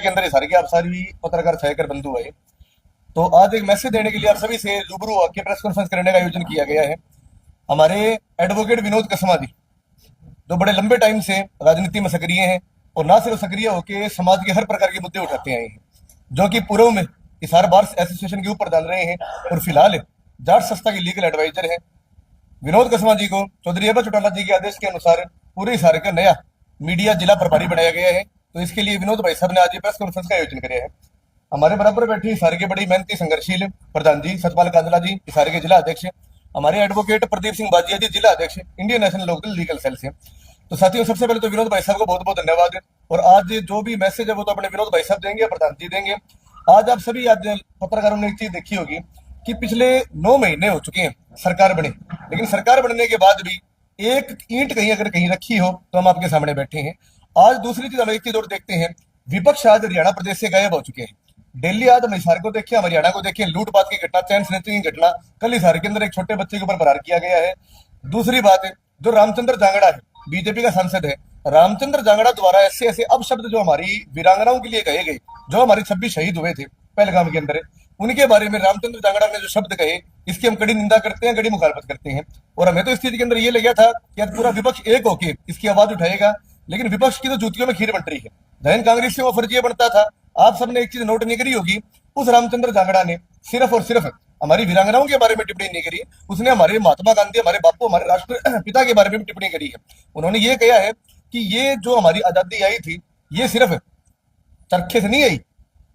के अंदर ये सारे की आप सारी पत्रकार छायाकर बंधु आए। तो आज एक मैसेज देने के लिए आप सभी से रूबरू होकर प्रेस कॉन्फ्रेंस करने का आयोजन किया गया है। हमारे एडवोकेट विनोद कसमा जी, जो बड़े लंबे टाइम से राजनीति में सक्रिय हैं और ना सिर्फ सक्रिय होकर समाज के हर प्रकार के मुद्दे उठाते आए हैं, जो कि पूर्व में हिसार बार एसोसिएशन के ऊपर डाल रहे हैं और फिलहाल जाट संस्था के लीगल एडवाइजर है। विनोद कसमा जी को चौधरी एबा चौटाला जी के आदेश के अनुसार पूरे हिसार का नया मीडिया जिला प्रभारी बनाया गया है। तो इसके लिए विनोद भाई साहब ने आज प्रेस कॉन्फ्रेंस का आयोजन किया है। हमारे बराबर बैठे हिसार के बड़ी मेहनती संघर्षशील प्रधान जी सतपाल कांजला जी, हिसार के जिला अध्यक्ष, हमारे एडवोकेट प्रदीप सिंह बाजिया जी, जिला अध्यक्ष, Indian national local legal cell से। तो साथियों, सबसे पहले तो विनोद भाई साहब को बहुत बहुत धन्यवाद। और आज जो भी मैसेज है वो तो अपने विनोद भाई साहब देंगे, प्रधान जी देंगे। आज आप सभी आज पत्रकारों ने एक चीज देखी होगी कि पिछले 9 महीने हो चुके हैं सरकार बने, लेकिन सरकार बनने के बाद भी एक ईंट कहीं अगर कहीं रखी हो तो हम आपके सामने बैठे हैं। आज दूसरी चीज हम एक चीज और देखते हैं, विपक्ष आज हरियाणा प्रदेश से गायब हो चुके हैं। दिल्ली आज हम हिसार को देखें, हम हरियाणा को देखें, लूटपाट की घटना, चैन स्नैचिंग की घटना, कल हिसार के अंदर एक छोटे बच्चे के ऊपर बरार किया गया है। दूसरी बात है, जो रामचंद्र जांगड़ा है, बीजेपी का सांसद है, रामचंद्र जांगड़ा द्वारा ऐसे ऐसे अपशब्द जो हमारी वीरांगनाओं के लिए कहे गए, जो हमारे 26 शहीद हुए थे पहलगाम के अंदर, उनके बारे में रामचंद्र जांगड़ा ने जो शब्द कहे, इसकी हम कड़ी निंदा करते हैं, कड़ी मुखालफत करते हैं। और हमें तो इस चीज के अंदर ये लगा था कि आज पूरा विपक्ष एक होके इसकी आवाज उठाएगा, लेकिन विपक्ष की तो जूतियों में खीर बन रही है। जैन कांग्रेस से वो फर्जी बनता था। आप सबने एक चीज नोट नहीं करी होगी, उस रामचंद्र जांगड़ा ने सिर्फ और सिर्फ हमारी वीरांगनाओं के बारे में टिप्पणी नहीं करी, उसने हमारे महात्मा गांधी, हमारे बापू, हमारे राष्ट्रपिता के बारे में भी टिप्पणी करी है। उन्होंने ये कहा है कि ये जो हमारी आजादी आई थी, ये सिर्फ चरखे से नहीं आई,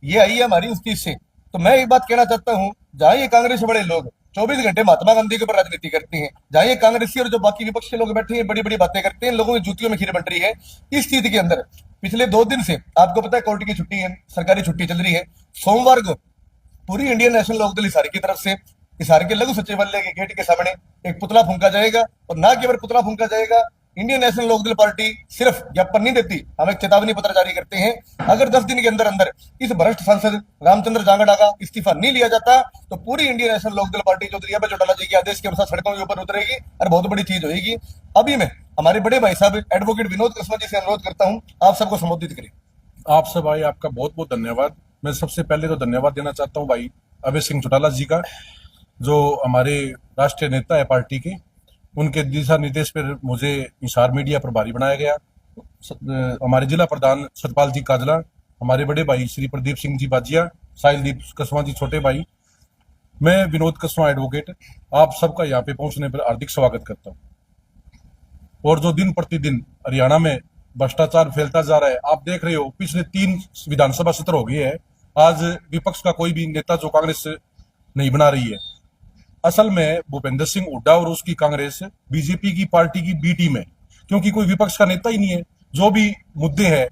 ये आई है हमारी उस चीज से। तो मैं एक बात कहना चाहता हूं, जहां ये कांग्रेस बड़े लोग 24 घंटे महात्मा गांधी के ऊपर राजनीति करते हैं, जहां ये कांग्रेसी और जो बाकी विपक्ष के लोग बैठे हैं बड़ी बड़ी बातें करते हैं, लोगों की जूतियों में खीर बन रही है। इस चीज के अंदर पिछले 2 दिन से आपको पता है कोर्ट की छुट्टी है, सरकारी छुट्टी चल रही है। सोमवार को पूरी इंडियन नेशनल लोकदल हिसार की तरफ से हिसार के लघु सचिवालय के गेट के सामने एक पुतला फूंका जाएगा। और ना केवल पुतला फूंका जाएगा, इंडियन नेशनल लोकदल पार्टी सिर्फ ज्ञापन नहीं देती, हम एक चेतावनी पत्र जारी करते हैं। अगर 10 दिन के अंदर अंदर इस भ्रष्ट सांसद रामचंद्र जांगड़ा का इस्तीफा नहीं लिया जाता, तो पूरी Indian national Lokdal party Chaudhary Abhay Chautala जी के आदेश के अनुसार सड़कों के ऊपर उतरेगी और बहुत बड़ी चीज होगी। अभी मैं हमारे बड़े भाई साहब एडवोकेट विनोद कसमा जी से अनुरोध करता हूं, आप सबको संबोधित करें। आप सब भाई, आपका बहुत बहुत धन्यवाद। मैं सबसे पहले तो धन्यवाद देना चाहता हूं भाई अभय सिंह चौटाला जी का, जो हमारे राष्ट्रीय नेता है पार्टी के। उनके दिशा निर्देश पर मुझे हिसार मीडिया प्रभारी बनाया गया। हमारे जिला प्रधान सतपाल जी काजला, हमारे बड़े भाई श्री प्रदीप सिंह जी बाजिया, साहिलदीप कसवा जी छोटे भाई, मैं विनोद कसवा एडवोकेट आप सबका यहाँ पे पहुंचने पर हार्दिक स्वागत करता हूँ। और जो दिन प्रतिदिन हरियाणा में भ्रष्टाचार फैलता जा रहा है, आप देख रहे हो पिछले 3 विधानसभा सत्र हो गए हैं, आज विपक्ष का कोई भी नेता जो कांग्रेस नहीं बना रही है। असल में भूपेंद्र सिंह हुड्डा और उसकी कांग्रेस बीजेपी की पार्टी की बी टीम है, क्योंकि कोई विपक्ष का नेता ही नहीं है। जो भी मुद्दे हैं,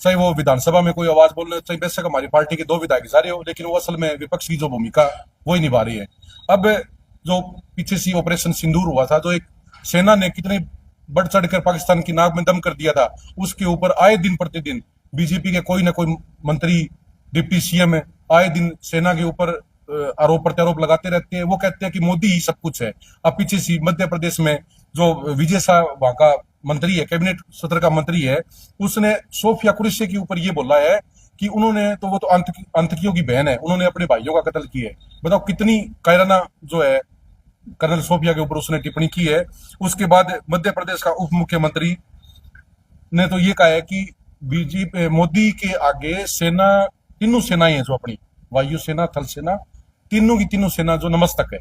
चाहे वो विधानसभा में कोई आवाज बोलना, चाहे बेशक हमारी पार्टी के 2 विधायक जा रहे हो, लेकिन वो असल में विपक्ष की जो भूमिका वो ही निभा रही है। अब जो पीछे सी ऑपरेशन सिंदूर हुआ था, जो एक सेना ने कितने बढ़ चढ़कर पाकिस्तान की नाक में दम कर दिया था, उसके ऊपर आए दिन प्रतिदिन बीजेपी के कोई ना कोई मंत्री, डिप्टी सीएम आए दिन सेना के ऊपर आरोप प्रत्यारोप लगाते रहते हैं। वो कहते हैं कि मोदी ही सब कुछ है। अब पीछे सी मध्य प्रदेश में जो विजय शाह वहां का मंत्री है, कैबिनेट सत्र का मंत्री है, उसने सोफिया कुरैशी के ऊपर ये बोला है कि उन्होंने तो वो तो आतंकियों की बहन है, उन्होंने अपने भाइयों का कत्ल किया है। बताओ कितनी कायराना जो है कर्नल सोफिया के ऊपर उसने टिप्पणी की है। उसके बाद मध्य प्रदेश का उप मुख्यमंत्री ने तो ये कहा है कि बीजेपी मोदी के आगे सेना, तीनों सेनाएं हैं जो अपनी वायु सेना, थल सेना, तीनों की तीनों सेना जो नमस्तक है।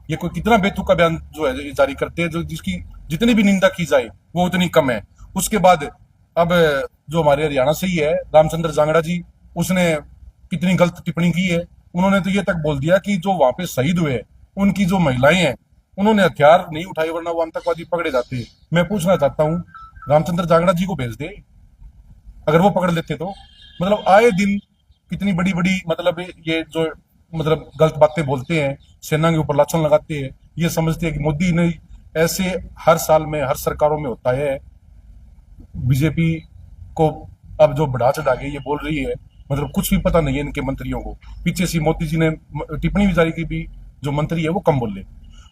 ये कोई कितना बेतुका बयान जो है जारी करते हैं, जो जिसकी जितनी भी निंदा की जाए वो उतनी कम है। उसके बाद अब जो हमारे हरियाणा से ही है रामचंद्र जांगड़ा जी, उसने कितनी गलत टिप्पणी की है। उन्होंने तो ये तक बोल दिया कि जो वहां पे शहीद हुए उनकी जो महिलाएं हैं, उन्होंने हथियार नहीं उठाए वरना वो आतंकवादी पकड़े जाते। मैं पूछना चाहता हूँ, रामचंद्र जांगड़ा जी को भेज दे, अगर वो पकड़ लेते तो। मतलब आए दिन कितनी बड़ी बड़ी मतलब ये जो मतलब गलत बातें बोलते हैं, सेना के ऊपर लाछन लगाते हैं। ये समझते हैं कि मोदी ने ऐसे हर साल में हर सरकारों में होता है। बीजेपी को अब जो बढ़ा चढ़ा के ये बोल रही है, मतलब कुछ भी पता नहीं है इनके मंत्रियों को। पीछे से मोदी जी ने टिप्पणी भी जारी की भी, जो मंत्री है वो कम बोले।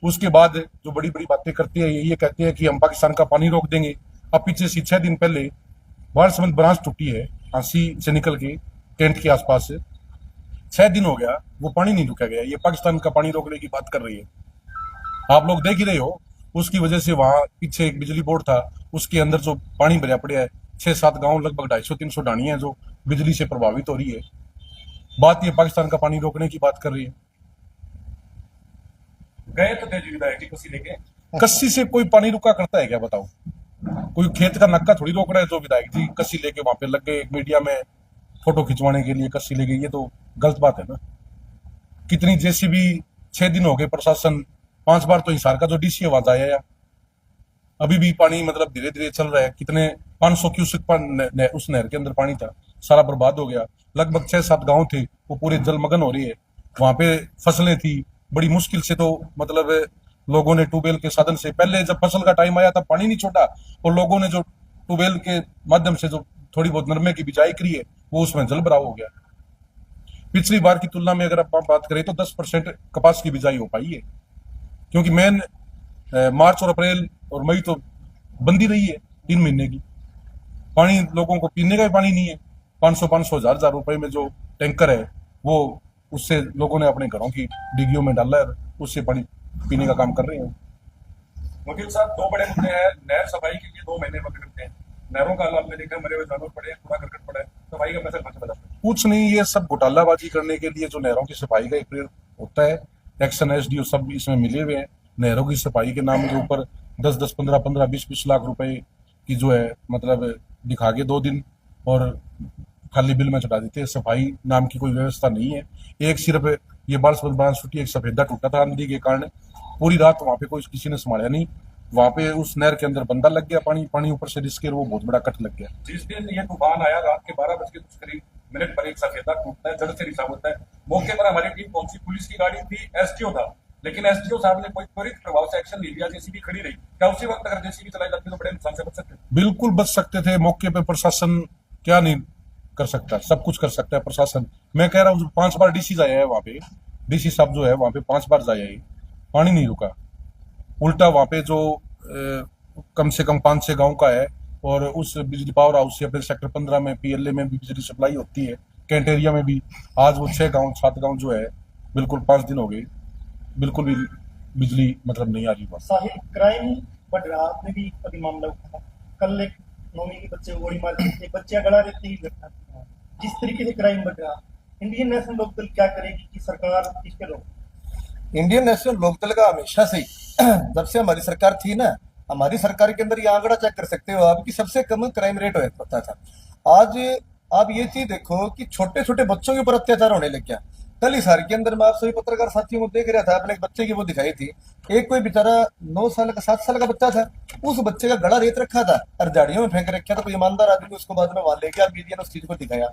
उसके बाद जो बड़ी बड़ी बातें करते हैं, ये कहते हैं कि हम पाकिस्तान का पानी रोक देंगे। अब पीछे से 6 दिन पहले बाढ़ संबंध ब्रांच टूटी है, झांसी से निकल के टेंट के आसपास से 6 दिन हो गया, वो पानी नहीं रुका गया। ये पाकिस्तान का पानी रोकने की बात कर रही है। आप लोग देख ही रहे हो, उसकी वजह से वहां पीछे एक बिजली बोर्ड था, उसके अंदर जो पानी भरा पड़ा है, 6-7 गांव, लगभग 250-300 ढाणियां जो बिजली से प्रभावित हो रही है। बात ये पाकिस्तान का पानी रोकने की बात कर रही है। गए तो थे जी विधायक जी कसी लेके। कस्सी से कोई पानी रुका करता है क्या, बताओ? कोई खेत का नक्का थोड़ी रोक रहा है जो विधायक जी कस्सी लेके वहां पे लग गए एक मीडिया में फोटो खिंचवाने के लिए कस्सी लेके, ये तो गलत बात है ना। कितनी जेसीबी, 6 दिन हो गए, प्रशासन 5 बार तो हिसार का जो डीसी आवाज आया, अभी भी पानी मतलब धीरे धीरे चल रहा है। कितने 500 क्यूसेक उस नहर के अंदर पानी था, सारा बर्बाद हो गया। लगभग 6-7 गांव थे, वो पूरे जलमग्न हो रही है। वहां पे फसलें थी, बड़ी मुश्किल से तो मतलब लोगों ने ट्यूबवेल के साधन से, पहले जब फसल का टाइम आया तब पानी नहीं छोड़ा, और लोगों ने जो ट्यूबवेल के माध्यम से जो थोड़ी बहुत नरमे की बिजाई करी है, वो उसमें जल भराव हो गया। पिछली बार की तुलना में अगर आप बात करें तो 10% कपास की बिजाई हो पाई है, क्योंकि मेन मार्च और अप्रैल और मई तो बंदी रही है 3 महीने की। पानी लोगों को पीने का भी पानी नहीं है। 500 हजार रुपए में जो टैंकर है, वो उससे लोगों ने अपने घरों की डिग्गियों में डाला है, उससे पानी पीने का काम कर रहे हैं। वकील साहब, 2 बड़े मुद्दे हैं। नहर सफाई के लिए 2 महीने वक्त करते हैं, नहरों का आपने देखा मरे हुए जानवर पड़े हैं, कूड़ा करकट पड़ा है, सफाई का पैसा कहां से बचा? कुछ नहीं, ये सब घोटालाबाजी करने के लिए जो नहरों की सफाई का एक पीरियड होता है, एक्शन एसडीओ सब इसमें मिले हुए हैं। नहरों की सफाई के नाम के ऊपर 10-10, 15-15, 20-20 लाख रुपए की जो है मतलब दिखा के 2 दिन और खाली बिल में चढ़ा देते हैं। सफाई नाम की कोई व्यवस्था नहीं है। एक सिर्फ ये बांस छुट्टी, एक सफेदा टूटा था आंधी के कारण, पूरी रात वहां पे कोई किसी ने संभाला नहीं। वहां पे उस नहर के अंदर बंदा लग गया, पानी ऊपर से रिसके, वो बहुत बड़ा कट लग गया। जिस दिन ये तूफान आया रात के 12 बज के कुछ करीब मिनट पर एक सफेदा टूटता है, जड़ से रिसा होता है। मौके पर हमारी टीम पहुंची, पुलिस की गाड़ी थी, एसटीओ था, लेकिन एसटीओ साहब ने कोई त्वरित प्रभाव से एक्शन नहीं लिया। जेसीबी खड़ी रही। क्या उसी वक्त अगर जेसीबी चलाई जाती तो बड़े नुकसान से बच सकते? बिल्कुल बच सकते थे। मौके पे प्रशासन क्या नहीं कर सकता, सब कुछ कर सकता है प्रशासन। मैं कह रहा हूँ 5 बार डीसी जाया है वहां पे, डीसी साहब जो है वहां पे 5 बार जाया है, पानी नहीं रुका। उल्टा वहां पे जो कम से कम 5-6 गांव का है, और उस बिजली पावर हाउस से अपने सेक्टर 15 में पीएलए में भी बिजली सप्लाई होती है, कैंट एरिया में भी। आज वो 6 गांव 7 गांव जो है, बिल्कुल 5 दिन हो गए, बिल्कुल भी बिजली मतलब नहीं आ रही। बस साहिल, क्राइम बढ़ रहा, आपने भी अभी मामला उठाया। कल एक 9वीं के बच्चे को गोली मार दी, एक बच्चा गला रहते ही घटना। जिस तरीके से क्राइम बढ़ रहा, इंडियन नेशनल लोकदल क्या करेगी कि सरकार इस पे रोक? इंडियन नेशनल लोकदल का हमेशा से ही जब से हमारी सरकार थी ना, हमारी सरकार के अंदर ये आंकड़ा चेक कर सकते हो आप कि सबसे कम क्राइम रेट होता था। आज आप ये चीज देखो कि छोटे छोटे बच्चों के ऊपर अत्याचार होने लग गया। कल हिसार के अंदर मैं आप सभी पत्रकार साथियों को देख रहा था, अपने एक बच्चे की वो दिखाई थी। एक कोई बेचारा 9 साल का 7 साल का बच्चा था, उस बच्चे का गला रेत रखा था और झाड़ियों में फेंक रखा था। कोई ईमानदार आदमी उसको बाद में वहां ले गया, मीडिया ने उस चीज को दिखाया।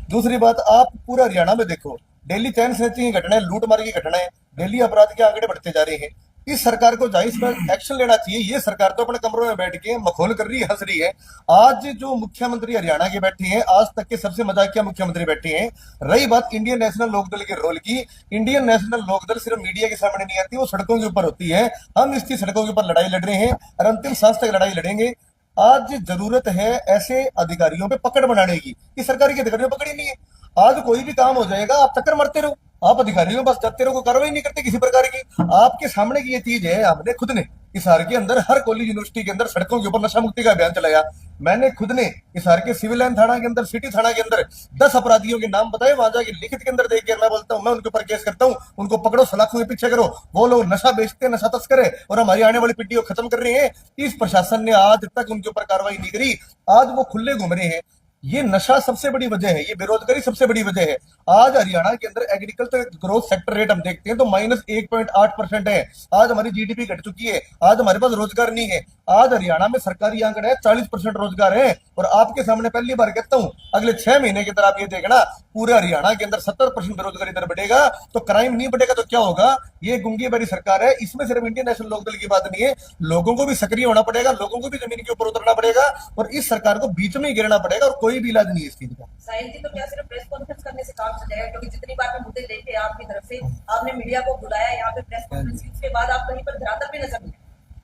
दूसरी बात, आप पूरा हरियाणा में देखो, डेली चैन स्नैचिंग की घटनाएं, लूटमार की घटनाएं, डेली अपराध के आंकड़े बढ़ते जा रहे हैं। इस सरकार को जाहिर इस पर एक्शन लेना चाहिए। ये सरकार तो अपने कमरों में बैठ के मखौल कर रही है, हंस रही है। आज जो मुख्यमंत्री हरियाणा के बैठे हैं, आज तक के सबसे मजाकिया मुख्यमंत्री बैठे हैं। रही बात इंडियन नेशनल लोकदल के रोल की, इंडियन नेशनल लोकदल सिर्फ मीडिया के सामने नहीं आती, वो सड़कों के ऊपर होती है। हम इसकी सड़कों के ऊपर लड़ाई लड़ रहे हैं और अंतिम सांस तक लड़ाई लड़ेंगे। आज जरूरत है ऐसे अधिकारियों पे पकड़ बनाने की, इस सरकार के अधिकारियों पकड़ ही नहीं है। आज कोई भी काम हो जाएगा, आप चक्कर मारते रहो, आप अधिकारियों के पास जाते रहो, कोई कार्रवाई नहीं करते किसी प्रकार की। आपके सामने की ये चीज है, हमने खुद ने हिसार के अंदर हर कॉलेज यूनिवर्सिटी के अंदर सड़कों के ऊपर नशा मुक्ति का अभियान चलाया। मैंने खुद ने हिसार के सिविल लाइन थाना के अंदर, सिटी थाना के अंदर 10 अपराधियों के नाम बताए, वहां जाके लिखित के अंदर देख के मैं बोलता हूं, मैं उनके ऊपर केस करता हूं। उनको पकड़ो, सलाखों के पीछे करो। वो लोग नशा बेचते, नशा तस्कर है और हमारी आने वाली पीढ़ी को खत्म कर रहे हैं। इस प्रशासन ने आज तक उनके ऊपर कार्रवाई नहीं करी। आज वो खुले घूम रहे हैं। ये नशा सबसे बड़ी वजह है, ये बेरोजगारी सबसे बड़ी वजह है। आज हरियाणा के अंदर एग्रीकल्चर ग्रोथ सेक्टर रेट हम देखते हैं तो -1.8% है। आज हमारी जीडीपी घट चुकी है। आज हमारे पास रोजगार नहीं है। आज हरियाणा में सरकारी आंकड़ा है 40% रोजगार है। और आपके सामने पहली बार कहता हूं, अगले 6 महीने के अंदर आप ये देखना, पूरे हरियाणा के अंदर 70% बेरोजगारी दर बढ़ेगा। तो क्राइम नहीं बढ़ेगा तो क्या होगा? ये गुंगी बड़ी सरकार है। इसमें सिर्फ इंडियन नेशनल लोकदल की बात नहीं है, लोगों को भी सक्रिय होना पड़ेगा, लोगों को भी जमीन के ऊपर उतरना पड़ेगा और इस सरकार को बीच में ही गिरना पड़ेगा। और कोई भी इलाज नहीं है इस चीज का। साहिल जी, तो क्या सिर्फ प्रेस कॉन्फ्रेंस करने से काम चल जाएगा? क्योंकि जितनी बार मुद्दे देखे आपकी तरफ से, आपने मीडिया को बुलाया यहाँ पे प्रेस कॉन्फ्रेंस, उसके बाद आप कहीं पर धरातल भी नजर नहीं।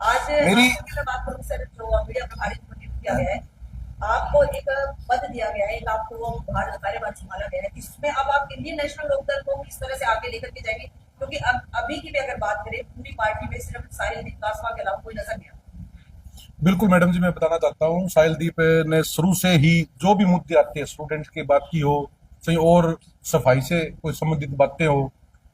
आज मेरी बात करूँ सर, जो मीडिया प्रभारी किया गया है, आपको एक पद दिया गया है, एक आपको वो कार्यभार संभाला गया है, इसमें अब आप इंडियन नेशनल लोकदल को किस तरह से आगे लेकर के जाएंगे? क्योंकि अब अभी की भी अगर बात करें, पूरी पार्टी में सिर्फ साहिल कासवा के अलावा कोई नजर नहीं आता। बिल्कुल मैडम जी, मैं बताना चाहता हूँ, साहिलदीप ने शुरू से ही जो भी मुद्दे आते हैं, स्टूडेंट्स की बात की हो चाहे और सफाई से कोई संबंधित बातें हो,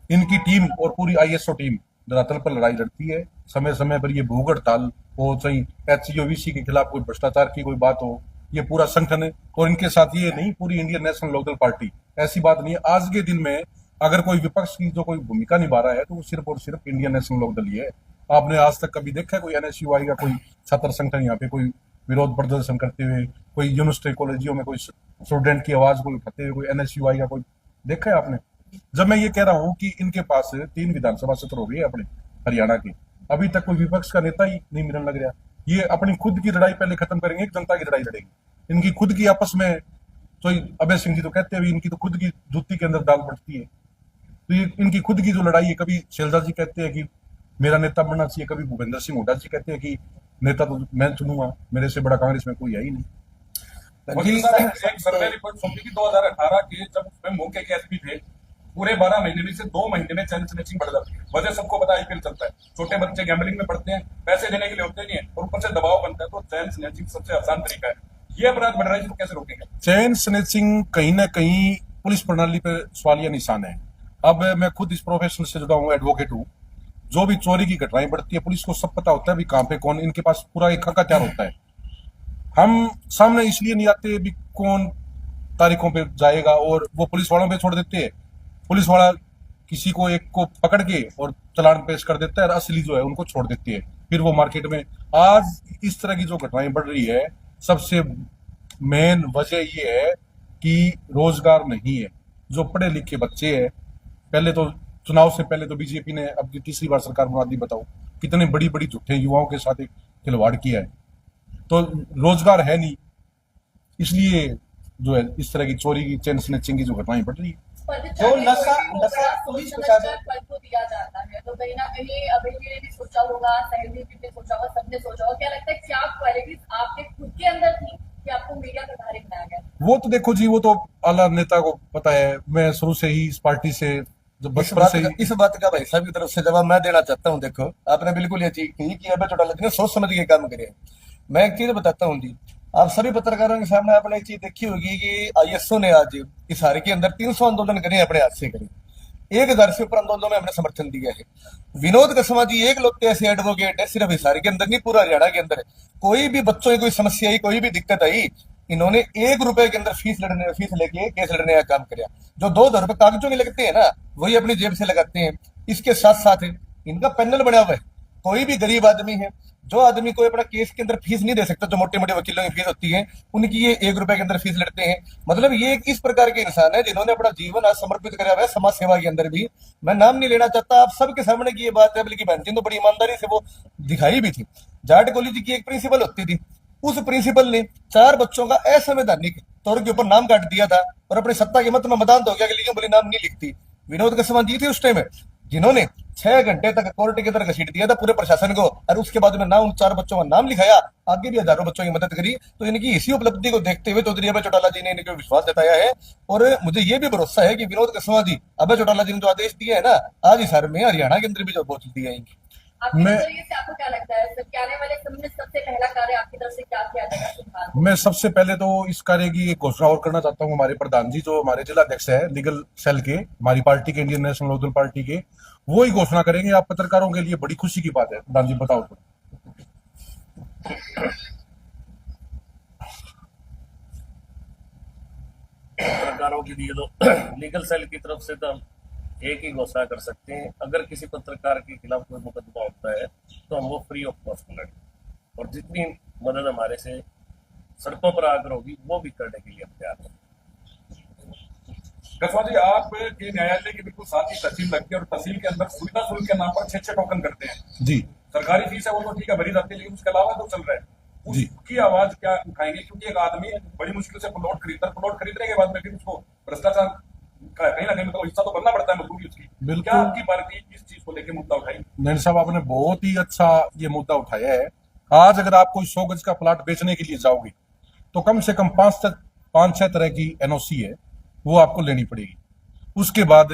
इनकी टीम और पूरी आईएसओ टीम धरातल पर लड़ाई लड़ती है। समय समय पर ये भूख हड़ताल हो, चाहे HCOVC के खिलाफ कोई भ्रष्टाचार की कोई बात हो, ये पूरा संगठन है। और इनके साथ ये नहीं, पूरी इंडियन नेशनल लोकदल पार्टी, ऐसी बात नहीं है। आज के दिन में अगर कोई विपक्ष की जो कोई भूमिका निभा रहा है तो वो सिर्फ और सिर्फ इंडियन नेशनल लोकदल ही है। आपने आज तक कभी देखा है कोई NSUI का कोई छात्र संगठन यहाँ पे कोई विरोध प्रदर्शन करते हुए, कोई यूनिवर्सिटी कॉलेजों में कोई स्टूडेंट की आवाज को उठाते हुए कोई NSUI का कोई देखा है आपने? जब मैं ये कह रहा हूँ कि इनके पास 3 विधानसभा सत्र हो गए अपने हरियाणा के, अभी तक कोई विपक्ष का नेता ही नहीं मिलने लग रहा। ये अपनी खुद की लड़ाई पहले खत्म करेंगे, जनता की लड़ाई लड़ेंगे। इनकी खुद की आपस में, तो अभय सिंह जी तो कहते हैं इनकी तो खुद की जूती के अंदर दाल बढ़ती है। तो ये इनकी खुद की जो लड़ाई है, कभी शैलजा जी कहते हैं कि मेरा नेता बनना चाहिए, कभी भूपेंद्र सिंह हुड्डा जी कहते हैं कि नेता तो मैं चुनूंगा, मेरे से बड़ा कांग्रेस में कोई है ही नहीं। वकील साहब, एक सर्वे रिपोर्ट सौंपी थी 2018 की, जब उसमें मौके के एसपी थे, पूरे 12 महीने में से 2 महीने में चैन स्नैचिंग बढ़ जाती है। वजह सबको पता IPL चलता है, छोटे बच्चे गैम्बलिंग में पड़ते हैं, पैसे देने के लिए होते नहीं है, और ऊपर से दबाव बनता है, तो चैन स्नैचिंग सबसे आसान तरीका है। ये अपराध बढ़ रहा है, इसको कैसे रोकेंगे? चैन स्नैचिंग कहीं ना कहीं पुलिस प्रणाली पर सवालिया निशान है। अब मैं खुद इस प्रोफेशन से जुड़ा हूँ, एडवोकेट हूँ। जो भी चोरी की घटनाएं बढ़ती है, पुलिस को सब पता होता है भी कहाँ पे कौन, इनके पास पूरा एक खाका तैयार होता है। हम सामने इसलिए नहीं आते भी कौन तारीखों पे जाएगा, और वो पुलिस वालों पे छोड़ देते हैं। पुलिस वाला किसी को एक को पकड़ के और चालान पेश कर देता है, और असली जो है उनको छोड़ देती है, फिर वो मार्केट में। आज इस तरह की जो घटनाएं बढ़ रही है, सबसे मेन वजह ये है कि रोजगार नहीं है। जो पढ़े लिखे बच्चे हैं, पहले तो चुनाव से पहले तो बीजेपी ने अब की तीसरी बार सरकार बना दी, बताओ कितने बड़ी बड़ी झूठे युवाओं के साथ एक खिलवाड़ किया है। तो रोजगार है नहीं, इसलिए जो है इस तरह की चोरी की, चैन स्नैचिंग की जो घटनाएं बढ़ रही है। जो नशा पुलिस प्रशासन पद को दिया जाता है, तो कहीं ना कहीं अभय जी ने भी सोचा होगा, साहिलदीप जी ने सोचा होगा, सबने सोचा होगा। क्या लगता है क्या क्वालिटीज आपके खुद के अंदर थी कि आपको मीडिया प्रभारी बनाया गया? वो तो देखो जी, वो तो आला नेता को पता है। मैं शुरू से ही इस पार्टी से जब बचपन से ही इस बात का भाई साहब की तरफ से जवाब मैं देना चाहता हूँ। देखो, आपने बिल्कुल ये चीज कही कि अभय चौटाला जी ने सोच समझ के काम करे। मैं एक चीज बताता हूँ जी, आप सभी पत्रकारों के सामने आपने एक चीज देखी होगी कि ISO ने आज इस हारे के अंदर 300 आंदोलन करे, अपने हाथ से करे। 1000 से ऊपर आंदोलनों में हमने समर्थन दिया है। विनोद कसमा जी एक लोग ऐसे एडवोकेट है, सिर्फ हिसार के अंदर नहीं, पूरा हरियाणा के अंदर। कोई भी बच्चों की कोई समस्या आई, कोई भी दिक्कत आई, इन्होंने 1 रुपए के अंदर फीस लेके केस लड़ने का काम किया। जो 2000 रुपए कागजों के लगते हैं ना, वही अपनी जेब से लगाते हैं। इसके साथ साथ इनका पैनल बना हुआ है। कोई भी गरीब आदमी है, जो आदमी कोई अपना केस के अंदर फीस नहीं दे सकता, जो मोटे मोटे वकीलों की फीस होती है, उनकी ये 1 रुपए के अंदर फीस लड़ते हैं। मतलब ये एक इस प्रकार के इंसान है जिन्होंने अपना जीवन आज समर्पित करा हुआ है समाज सेवा के अंदर भी। मैं नाम नहीं लेना चाहता, आप सबके सामने की ये बात है, बल्कि बहन जी तो बड़ी ईमानदारी से वो दिखाई भी थी। जाट कॉलेज की एक प्रिंसिपल होती थी, उस प्रिंसिपल ने 4 बच्चों का असंवैधानिक तौर के ऊपर नाम काट दिया था, और अपनी सत्ता के मत में मतदान तो हो गया कि लिखियों बोली नाम नहीं लिखती। विनोद कसमा जी थे उस टाइम, जिन्होंने 6 घंटे तक कोर्ट के अंदर घसीट दिया था पूरे प्रशासन को, और उसके बाद में ना उन 4 बच्चों का नाम लिखाया, आगे भी हजारों बच्चों की मदद करी। तो इनकी इसी उपलब्धि को देखते हुए चौधरी अभय चौटाला जी ने इनको विश्वास जताया है, और मुझे ये भी भरोसा है कि विनोद कसमा जी, अभय चौटाला जी ने जो आदेश दिए है ना, आज इस हार में हरियाणा के अंदर भी जो बहुत दिए आएंगे। आपके नजरिए से आपको क्या लगता है सर, कि आने वाले समय में सबसे पहला कार्य आपकी तरफ से क्या किया जाएगा सुधार? मैं सबसे पहले तो इस कार्य की एक घोषणा और करना चाहता हूँ। हमारे प्रधान जी, जो हमारे जिला अध्यक्ष है लीगल सेल के, हमारी पार्टी के, इंडियन नेशनल लोकदल पार्टी के, वो ही घोषणा करेंगे। आप पत्रकारों के लिए बड़ी खुशी की बात है। प्रधान जी बताओ तो। पत्रकारों के लिए तो लीगल सेल की तरफ से तो हम एक ही घोषणा कर सकते हैं, अगर किसी पत्रकार के खिलाफ कोई मुकदमा होता है तो हम वो फ्री ऑफ कॉस्ट लड़ेंगे, और जितनी मदद हमारे से सड़कों पर आकर होगी वो भी करने के लिए हम तैयार हैं। कसवा जी, आपके न्यायालय के बिल्कुल साथ ही तहसील लगती है, और तहसील के अंदर सुविधा शुल्क के नाम पर 6 टोकन करते हैं जी। सरकारी फीस है वो तो ठीक है भरी जाती है, लेकिन उसके अलावा जो चल रहा है उसकी आवाज क्या उठाएंगे? क्योंकि एक आदमी बड़ी मुश्किल से प्लॉट खरीदता है, प्लॉट खरीदने के बाद में फिर उसको भ्रष्टाचार का कहीं ना कहीं मतलब हिस्सा तो बनना पड़ता है मजदूरी उसकी। क्या आपकी पार्टी इस चीज को लेकर मुद्दा उठाई? नैन साहब, आपने बहुत ही अच्छा ये मुद्दा उठाया है। आज अगर आप कोई 100 गज का प्लाट बेचने के लिए जाओगे, तो कम से कम 5-6 तरह की एनओसी है, वो आपको लेनी पड़ेगी। उसके बाद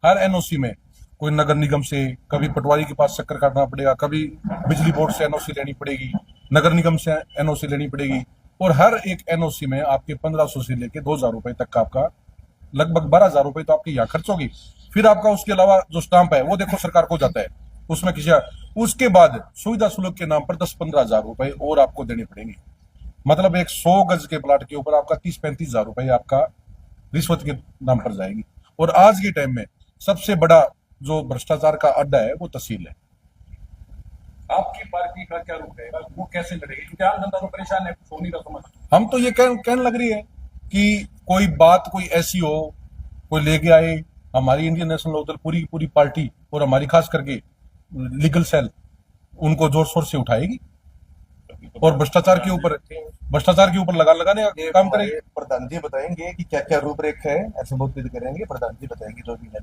हर एनओसी में कोई नगर निगम से, कभी पटवारी के पास चक्कर काटना पड़ेगा, कभी बिजली बोर्ड से एनओसी लेनी पड़ेगी, नगर निगम से एनओसी लेनी पड़ेगी, और हर एक एनओसी में आपके 1500 से लेके 2000 रुपए तक का आपका लगभग 12,000 रुपए तो आपके यहाँ खर्च होगी। फिर आपका उसके अलावा जो स्टाम्प है वो देखो सरकार को जाता है, उसमें किसी, उसके बाद सुविधा शुल्क के नाम पर 10-15 हजार रुपए और आपको देने पड़ेंगे। मतलब एक 100 गज के प्लाट के ऊपर आपका 30-35 हजार रुपए आपका रिश्वत के नाम पर जाएगी। और आज के टाइम में सबसे बड़ा जो भ्रष्टाचार का अड्डा है वो तहसील है। आपकी पार्टी का क्या रुख रहेगा, वो कैसे लड़ेगी, क्योंकि आम जनता तो परेशान है, कुछ होने का समझ। हम तो ये कहने लग रही है कि कोई बात कोई ऐसी हो, कोई लेके आए, हमारी इंडियन नेशनल लोकदल पूरी की पूरी पार्टी और हमारी खास करके लीगल सेल उनको जोर शोर से उठाएगी और भ्रष्टाचार के ऊपर लगाने का काम करेगी। प्रधान जी बताएंगे कि क्या क्या रूपरेखा है, ऐसे बहुत करेंगे, प्रधान जी बताएंगे जो भी है।